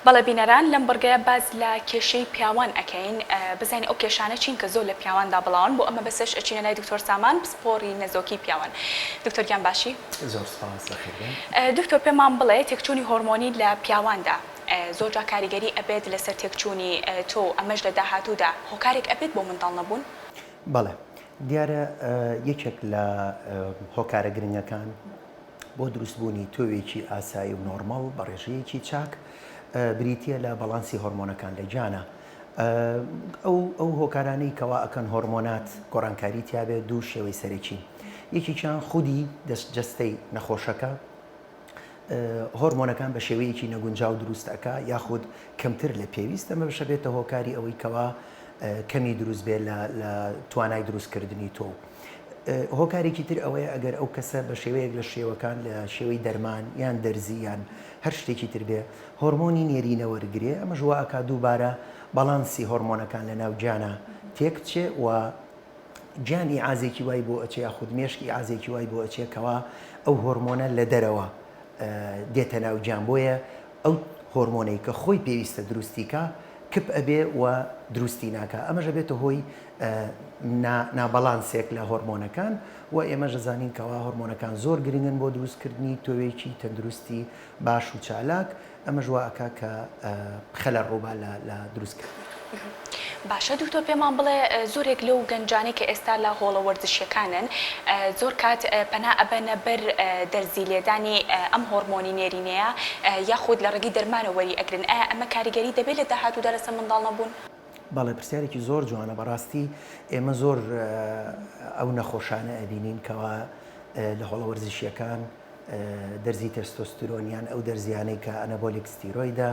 بەڵێ بینەران لەم بەرگەیە باز لە کێشەی پیاوان ئەکەین بزانین ئەو کێشانە چین کە زۆر لە پیاواندا بڵاون بۆ ئەمە بەسش ئەچینە لای دکتۆر سامان پسپۆڕی نەزۆکی پیاوان. دکتۆر گیان باشی؟ زۆر سپاس بەخێربێن. دکتۆر پێمان بڵێ تێکچوونی هۆرمۆنی لە پیاواندا زۆرجا کاریگەری ئەبێت لەسەر تێکچوونی تۆ ئەمەش لە داهاتوودا هۆکارێک ئەبێت بۆ منداڵ نەبوون؟ بەڵێ دیارە یەکێک لە هۆکارە گرنگەکان بۆ دروستبوونی تۆوێکی ئاسایی و نۆرمەڵ بە ڕێژەیەکی چاک بریتە لە بەڵانسی هۆرمۆنەکان لە جانە. ئەو هۆکارانەی کەوا ئەکەن هۆرمۆنات گۆڕانکاری تیاابێت دوو شێوەی سەرەکی. یەکییان خودی دەستجەستەی نەخۆشەکە هۆرمۆنەکان بە شێوەیەکی نەگونجاو دروستەکە یاخود کەمتر لە پێویست ئەمە بشە بێتە هۆکاری ئەوەی کەوا کەمی دروست بێت لە توانای دروستکردنی تۆ. هۆکارێکی تر ئەوەیە ئەگەر ئەو کەسە بە شێوەیەک لە شێوەکان لە شێوەی دەرمان یان دەرزی یان هەر شتێکی تر بێ هۆرمۆنی نێرینە وەرگێ ئەمە ژواکە دووبارە بەڵانسی هۆرمۆنەکان لە ناو جانە تێک بچێ و جانی ئازێکی وای بۆ ئەچێ یاخود مێشکی ئازێکی وای بۆ ئەچێکەوە ئەو هۆرمۆنە لە دەرەوە دێتە ناو جان بۆیە ئەو هۆرمۆنەی کە خۆی پێویستە دروستیکە کپ ئەبێ و دروستی ناکە ئەمەژە بێتە هۆی نابەڵانسێک لە هۆرمۆنەکان و ئێمە ژەزانین کەوا هۆرمۆنەکان زۆر گرنگن بۆ دروستکردنی تۆوێکی تەندروستی باش و چالاک ئەمە ژواکە کە خەلە ڕووبا لە دروستکردن. باشە دکتۆر پێمان بڵێ زۆرێک لەو گەنجانی کە ئێستا لە هۆڵە وەرزشیەکانن زۆر کات پەنا ئەبەنە بەر دەرزی لێدانی ئەم هۆرمۆنی نێرینەیە یاخود لە ڕێگەی دەرمانە وەری ئەگرن ئایا ئەمە کاریگەری دەبێت لە داهاتوودا لەسەر منداڵ نەبوون؟ بەڵێ پرسیارێکی زۆر جوانە بەڕاستی ئێمە زۆر ئەو نەخۆشانە ئەبینین کەوا لە هۆڵە وەرزشیەکان دەرزی تەستۆستیرۆنیان ئەو دەرزیانەی کە ئەنەبۆلیک ستیرۆیدا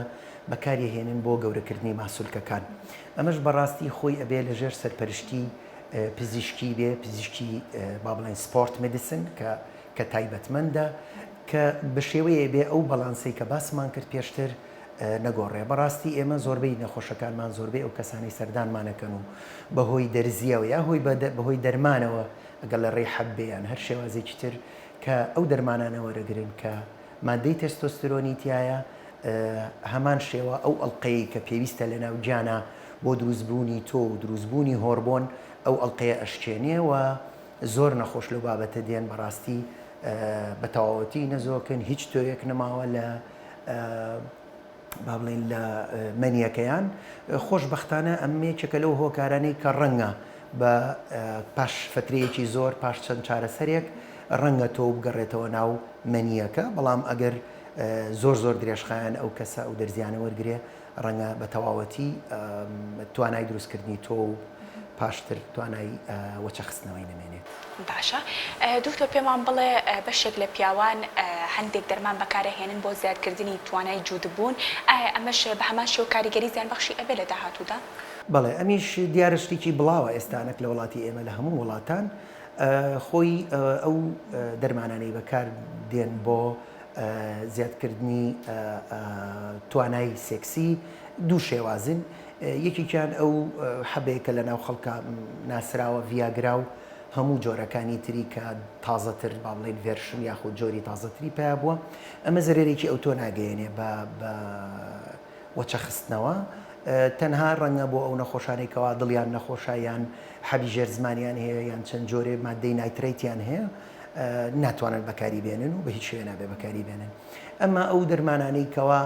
بەکارهێنن بۆ گەورەکردنی ماسوولکەکان. ئەمەش بەڕاستی خۆی ئەبێ لەژێر سەرپەرشتی پزیشکی بێ پزیشکی با بڵێن سپۆرت مدیسن کە تایبەتمەندە کە بە شێوەیە بێ ئەو بەڵانسەی کە باسمان کرد پێشتر نەگۆڕێ. بەڕاستی ئێمە زۆربەی نەخۆشەکانمان زۆربەی ئەو کەسانی سەردانمانەکەن و بەهۆی دەرزیەوە یا بەهۆی دەرمانەوە ئەگەر لە ڕێی حەبێیان هەر شێوازێکی تر کە ئەو دەرمانانە وەرەگرن کە مادەی تەستۆستیرۆنی تایە هەمان شێوە ئەو ئەڵلقەیە کە پێویستە لە ناو جانە بۆ دروستبوونی تۆ و دروستبوونی هۆرمۆن ئەو ئەڵلقەیە ئەشکێنێ و زۆر نەخۆش لەو بابەتە دێن بەڕاستی بە تەواوەتی نەزۆکن هیچ تۆیەک نەماوە لە با بڵێن لە مەنیەکەیان. خۆشبەختانە ئەمێکێکە لەو هۆکارانەی کە ڕەنگە بە پاش فترەیەکی زۆر پاش چەند چارەسەرێک ڕەنگە تۆ بگەڕێتەوە ناو مەنیەکە بەڵام ئەگەر زۆر درێژخایەن ئەو کەسە ئەو دەرزیانە وەرگێ ڕەنگە بە تەواوەتی توانای دروستکردنی تۆ و پاشتر توانای وەچەخستنەوەی نمێنێت. باشە دکتۆر پێمان بڵێ بەشێک لە پیاوان هەندێک دەرمان بەکارەهێنن بۆ زیادکردنی توانای جوودبوون ئایا ئەمەش بە هەمان شێوە کاریگەری زیانبەخشی ئەبێ لە داهاتوودا؟ بەڵێ ئەمیش دیارە شتێکی بڵاوە ئێستانەك لە وڵاتی ئێمە لە هەموو وڵاتان خۆی ئەو دەرمانانەی بەکار دێن بۆ زیادکردنی توانای سێکسی دوو شێوازن. یەکێکیان ئەو حەبەیەکە لە ناو خەڵکە ناسراوە ڤیاگرا و هەموو جۆرەکانی تری کە تازەتر با بڵێن ڤێرشن یاخود جۆری تازەتری پیا بووە ئەمە زەرێکی ئەو تۆ ناگەیەنێ بە وەچەخستنەوە تەنها ڕەنگە بۆ ئەو نەخۆشانێکەوە دڵیان نەخۆشایان حەبی ژێر زمانیان هەیە یان چەند جۆرێ مادەی نایترەیتیان هەیە ناتوانن بەکاری بێنن و بە هیچ شوێ نابێ بەکاری بێنن. ئەمە ئەو دەرمانانەی کەوا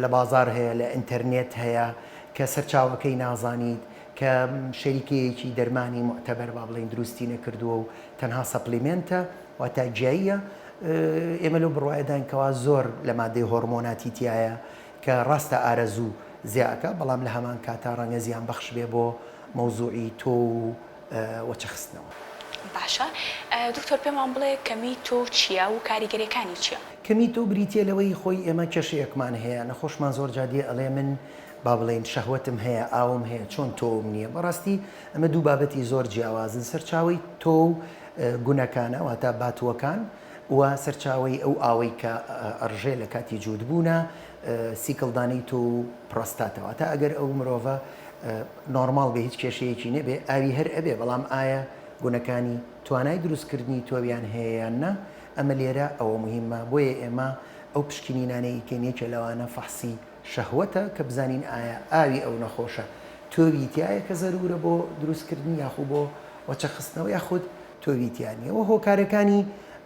لە بازار هەیە لە ئینتەرنێت هەیە کە سەرچاوەکەی نازانیت کە شەریکەیەکی دەرمانی معتەبەر با بڵێن دروستی نەکردووە و تەنها سەپلیمنتە واتە جیاییە ئێمە لەو بڕواایەدان کەوا زۆر لە مادەی هۆرمۆناتی تایە کە ڕاستە ئارەزوو زیاکە بەڵام لە هەمان کاتا ڕەنگە زیان بەخش بێ بۆ مەوزوعی تۆ و وەچەخستنەوە. باشە دکتۆر پێمان بڵێ کەمی تۆ چییە و کاریگەریەکانی چییە؟ کەمی تۆ بریتە لەوەی خۆی ئێمە کێشەیەکمان هەیە نەخۆشمان زۆر جادێ ئەڵێ من با بڵێن شەهوەتم هەیە ئاوم هەیە چۆن تۆم نییە. بەڕاستی ئەمە دوو بابەتی زۆر جیاوازن سەرچاوی تۆ و گونەکانە واتە باتووەکان و سەرچاوی ئەو ئاوەی کە ئەڕژێ لە کاتی جوودبوونە سیکڵدانی تۆ و پرۆستاتەوە تا ئەگەر ئەو مرۆڤە نۆرماڵ بێ هیچ کێشەیەکی نەبێ ئاوی هەر ئەبێ بەڵام ئایا گونەکانی توانای دروستکردنی تۆویان هەیەیان نە ئەمە لێرە ئەوە مهمە بۆیە ئێمە ئەو پشکنینانەی کەنیەکە لەوانە فەحسی شەهوەتە کە بزانین ئایا ئاوی ئەو نەخۆشە تۆوی تایە کە زەرورە بۆ دروستکردنی یاخود بۆ وەچە خستنەوە یاخود تۆویتیانیەوە هۆکارەکانی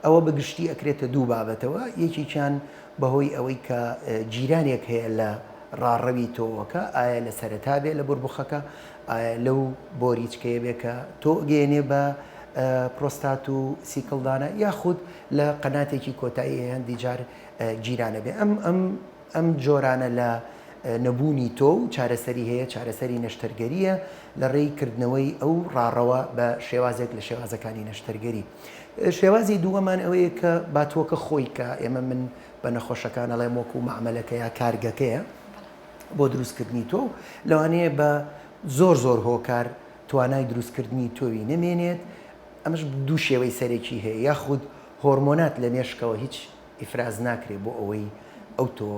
ئەوە بەگشتی ئەکرێتە دوو بابەتەوە یەکێکیان بەهۆی ئەوەی کە جیرانێک هەیە لە ڕاڕەوی تۆوەکە ئایا لە سەرەتا بێ لە بربوخەکە ئایا لەو بۆریچکەیە بێ کە تۆ گەێنێ بە پرۆستات و سیکڵدانە یاخود لە قەناتێکی کۆتایی هەندی جار جیرانە بێ ئەم جۆرانە لە نەبوونی تۆ و چارەسەری هەیە چارەسەری نەشتەرگەریە لە ڕێیکردنەوەی ئەو ڕاڕەوە بە شێوازێک لە شێوازەکانی نەشتەرگەری. شێوازی دووەمان ئەوەیە کە باتۆکە خۆی کە ئێمە من بە نەخۆشەکان ئەڵێ وەکو معاملەکە یا کارگەکەیە بۆ دروستکردنی تۆ لەوانەیە بە زۆر هۆکار توانای دروستکردنی تۆوی نمێنێت ئەمەش دوو شێوەی سەرێکی هەیە یاخود هۆرمۆنات لە مێشکەوە هیچ ئیفراز ناکرێت بۆ ئەوەی ئەو تۆ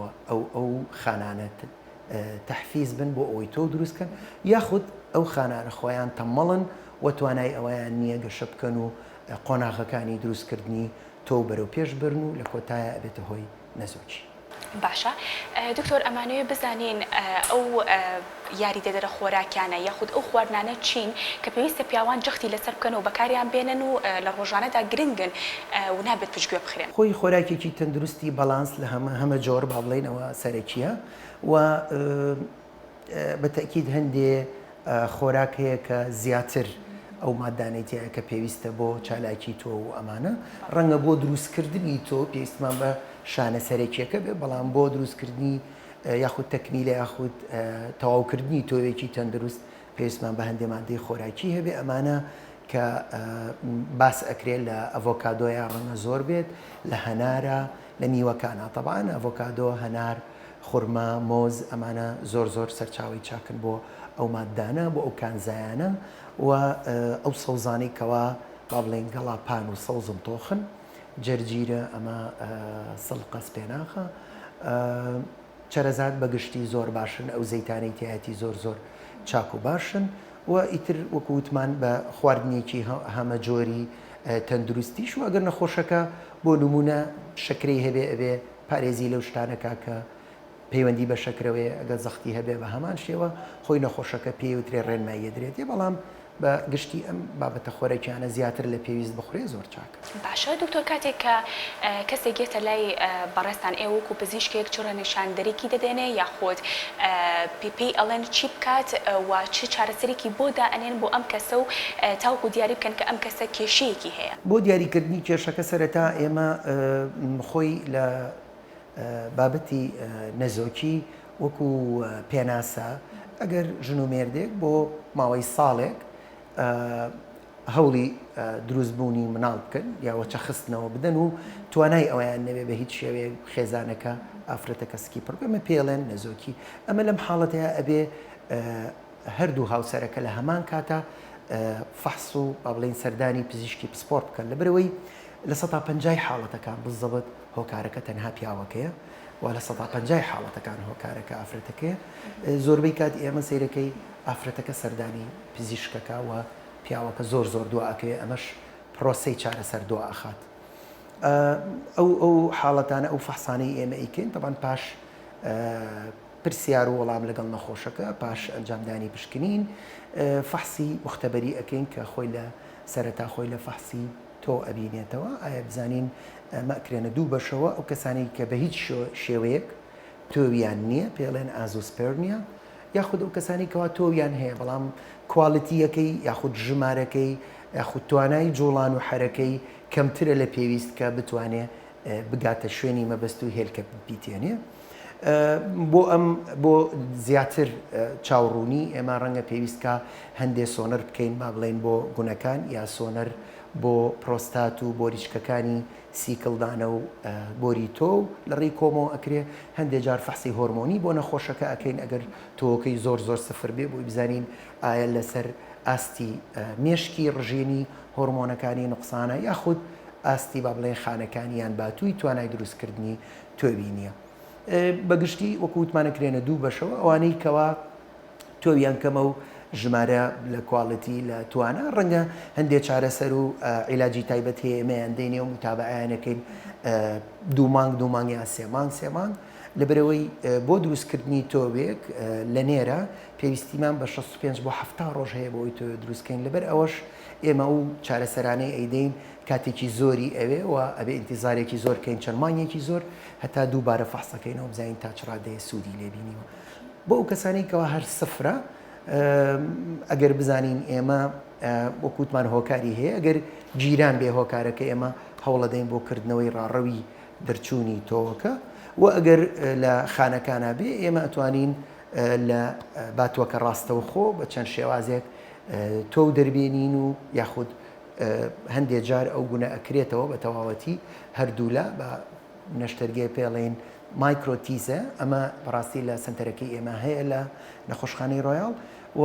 ئەو خانانەت تەحفیز بن بۆ ئەوەی تۆ دروستکەن یاخود ئەو خانانە خۆیان تەمەڵن و توانای ئەوەیان نییە گەشە بکەن و قۆناغەکانی دروستکردنی تۆ بەرەو پێش برن و لە کۆتایە ئەبێتە هۆی نەزۆکی. باشە دکتۆر ئەمانەوێ بزانین ئەو یاریدەدەرە خۆراکیانە یاخود ئەو خواردنانە چین کە پێویستە پیاوان جەختی لەسەر بکەن و بەکاریان بێنن و لە ڕۆژانەدا گرنگن و نابێت پشتگوێ بخرێن. خۆی خۆراکێکی تەندروستی بەڵانس لە هەمە جۆر با بڵێنەوە سەرەکیە و بەتەکید هەندێ خۆراک هەیە کە زیاتر ئەو مادانێتیە کە پێویستە بۆ چالاکی تۆ و ئەمانە ڕەنگە بۆ دروستکردنی تۆ پێویستمان بە شانە سەرەکیەکە بێ بەڵام بۆ دروستکردنی یاخود تەکمیلە یاخود تەواوکردنی تۆوێکی تەندروست پێویستمان بە هەندێک مادەی خۆراکی هەبێ ئەمانە کە باس ئەکرێت لە ئەڤۆکادۆیە ڕەنگە زۆر بێت لە هەنارە لە میوەکانە تەبعاً ئەڤۆکادۆ هەنار خورما مۆز ئەمانە زۆر سەرچاوی چاکن بۆ ئەو مادانە بۆ ئەو کانزایانە و ئەو سەوزانەی کەوا با بڵێن گەڵاپان و سەوزم تۆخن جەرجیرە ئەمە سڵقەس پێناخە چەرەزات بەگشتی زۆر باشن ئەو زەیتانەی تایەتی زۆر چاک و باشن و ئیتر وەکووتمان بە خواردنێکی هەمە جۆری تەندروستیش و ئەگەر نەخۆشەکە بۆ نمونە شەکرەی هەبێ ئەبێ پارێزی لەو شتانەکە کە پەیوەندی بە شەکرەوەی ئەگەر زەختی هەبێ بە هەمان شێوە خۆی نەخۆشەکە پێوترێ ڕێنماییە درێت بەڵام بە گشتی ئەم بابەتە خۆرەکیانە زیاتر لە پێویست بخورێ زۆر چاکە. باشە دکتۆر کاتێک کە کەسێک گێتە لای بەڕێستان ئێوەکو پزیشکێک چۆرە نیشاندەرێکی دەدێنێ یاخۆت پێی ئەڵێن چی بکات و چه چارەسەرێکی بۆ دائەنێن بۆ ئەم کەسە و تاوکو دیاری بکەن کە ئەم کەسە کێشەیەکی هەیە. بۆ دیاریکردنی کێشەکە سەرەتا ئێمە خۆی لە بابەتی نەزۆکی وەکو پێناسە ئەگەر ژن و مێردێک بۆ ماوەی ساڵێک هەوڵی دروستبوونی مناڵ بکەن یاوەچە خستنەوە بدەن و توانای ئەویان نەبێ بە هیچ شێوەیە خێزانەکە ئافرەتەکە سکی پڕ ئەمە پێڵێن نەزۆکی ئەمە لەم حاڵەتەیە ئەبێ هەردوو هاوسەرەکە لە هەمان کاتە فەحس و با بڵێن سەردانی پزیشکی پسپۆرت بکەن لەبەرەوەی لە 150 حاڵەتەکان بزەبت هۆکارەکە تەنها پیاوەکەیە و لە 150 حاڵەتەکان هۆکارەکە ئافرەتەکەیە زۆربەی کات ئێمە سیرەکەی ئافرەتەکە سەردانی پزیشکەکە و پیاوەکە زۆر دوعاکەوێ ئەمەش پرۆسەی چارەسەر دوعاخات ئەو حاڵەتانە ئەو فەحسانەی ئێمە ئیکەین تەبەن پاش پرسیار و وەڵام لەگەڵ نەخۆشەکە پاش ئەنجامدانی پشکنین فەحسی مختبەری ئەکەین کە خۆی لە سەرەتا خۆی لە فەحسی تۆ ئەبینێتەوە ئایا بزانین مەکرێنە دوو بەشەوە ئەو کەسانی کە بە هیچ شێوەیەک تۆویان نییە پێڵێن ئازوسپێرنیە یاخود ئەو کەسانی کەوا تۆویان هەیە بەڵام کواڵیتیەکەی یاخود ژمارەکەی یاخود توانای جوڵان و حرەکەی کەمترە لە پێویست کە بتوانێت بگاتە شوێنی مەبەست و هێلکە بیتێنێ بۆ زیاتر چاوڕوونی ئێمە ڕەنگە پێویستکە هەندێ سۆنەر بکەین با بڵێن بۆ گونەکان یا سۆنەر بۆ پرۆستات و بۆریچکەکانی سیکڵدانە و بۆری تۆ لە ڕێی کۆمەوە ئەکرێ هەندێک جار فەحسی هۆرمۆنی بۆ نەخۆشەکە ئەکەین ئەگەر تۆکەی زۆر سفر بێ بۆی بزانین ئایا لەسەر ئاستی مێشکی ڕژێنی هۆرمۆنەکانی نوقسانە یاخود ئاستی با بڵێن خانەکانیان باتووی توانای دروستکردنی تۆوی نییە. بەگشتی وەکووتمانەکرێنە دوو بەشەوە ئەوانەی کەوا تۆویان کەمە و ژمارە لە کواڵەتی لە توانە ڕەنگە هەندێک چارەسەر و عیلاجی تایبەت هەیە ئێمەیان دێنێ و متابعیانەکەین دوو مانگ یان سێ مانگ لەبەرەوەی بۆ دروستکردنی تۆبێک لە نێرە پێویستیمان بە 65 بۆ 70 ڕۆژ هەیە بۆی تۆ دروستکەین لەبەر ئەوەش ئێمە ئەو چارەسەرانەی ئەیدەین کاتێکی زۆری ئەوێ و ئەبێ ئینتیزارێکی زۆر کەین چەرمانیەکی زۆر هەتا دووبارە فەحسەکەینەوە بزانین تا چ ڕادەیە سوودی لێبینیوە بۆ ئەو کەسانی کەەوە هەر سفرە ئەگەر بزانین ئێمە وەکووتمان هۆکاری هەیە ئەگەر جیران بێ هۆکارەکە ئێمە هەوڵەدەین بۆ کردنەوەی ڕاڕەوی دەرچوونی تۆوەکە و ئەگەر لە خانەکانە بێ ئێمە ئەتوانین لە باتووەکە ڕاستەوە خۆ بە چەند شێوازێک تۆ دەربێنین و یاخود هەندێک جار ئەو گونە ئەکرێتەوە بە تەواوەتی هەردوولا بە نەشتەرگێ پێڵێن مایکرۆتیزە ئەمە بەڕاستی لە سنتەرەکەی ئێمە هەیە لە نەخۆشخانەی ڕۆیاڵ و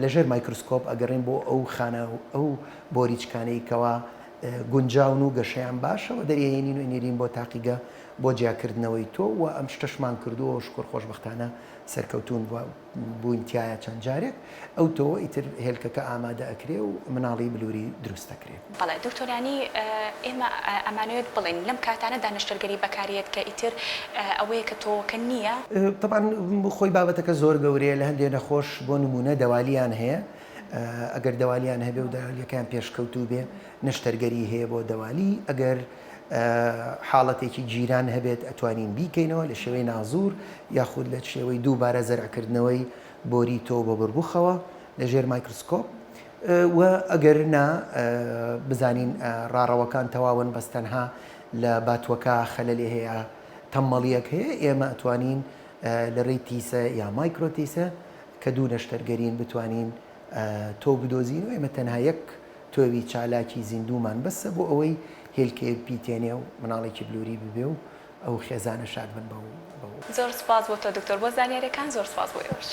لەژێر مایکروسکۆپ ئەگەڕین بۆ ئەو خانە و ئەو بۆریچکانەی کەوا گونجاون و گەشەیان باشەوە دەریێنین و ئێنێرین بۆ تاقیگە بۆ جیاکردنەوەی تۆ و ئەم شتەشمان کردووە شکر خۆشبەختانە سەرکەوتون بووینتیایە چەند جارێک ئەو تۆ ئیتر هێلکەکە ئامادە ئەکرێ و مناڵی بلووری دروست دەکرێت. بەڵێ دکتۆرانی ئێمە ئەمانوێت بڵین لەم کاتانە دانیشتەرگەری بەکارێت کە ئیتر ئەوەیە کە تۆکە نییە؟ طبعاً خۆی بابەتەکە زۆر گەورەیە لە هەندێک نەخۆش بۆ نمونە دەوالیان هەیە ئەگەر دەوالیان هەبێ و دەوالیەکان پێشکەوتوو بێ نەشتەرگەری هەیە بۆ دەوالی ئەگەر حاڵەتێکی جیران هەبێت ئەتوانین بیکەینەوە لە شێوەی نازور یاخود لە شێوەی دووبارە زەرعکردنەوەی بۆری تۆ بۆ بڕبووخەوە لە ژێر مایکروسکۆپ و ئەگەر نا بزانین ڕاڕەوەکان تەواون بەستەنها لە باتووەکە خەلەلێ هەیە تەمەڵیەک هەیە ئێمە ئەتوانین لە ڕێی تیسە یا مایکرۆتیسە کە دوو نەشتەرگەرین بتوانین تۆ بدۆزین و ئێمە تەنها یەک تۆوی چالاکی زیندومان بەسە بۆ ئەوەی هێلکێ پیتێنێ و مناڵێکی بلووری ببێ و ئەو خێزانە شاد بن بەو. زۆر سپاس بۆ تۆ دکتۆر بۆ زانیاریەکان زۆر سپاس بۆ ئێوەش.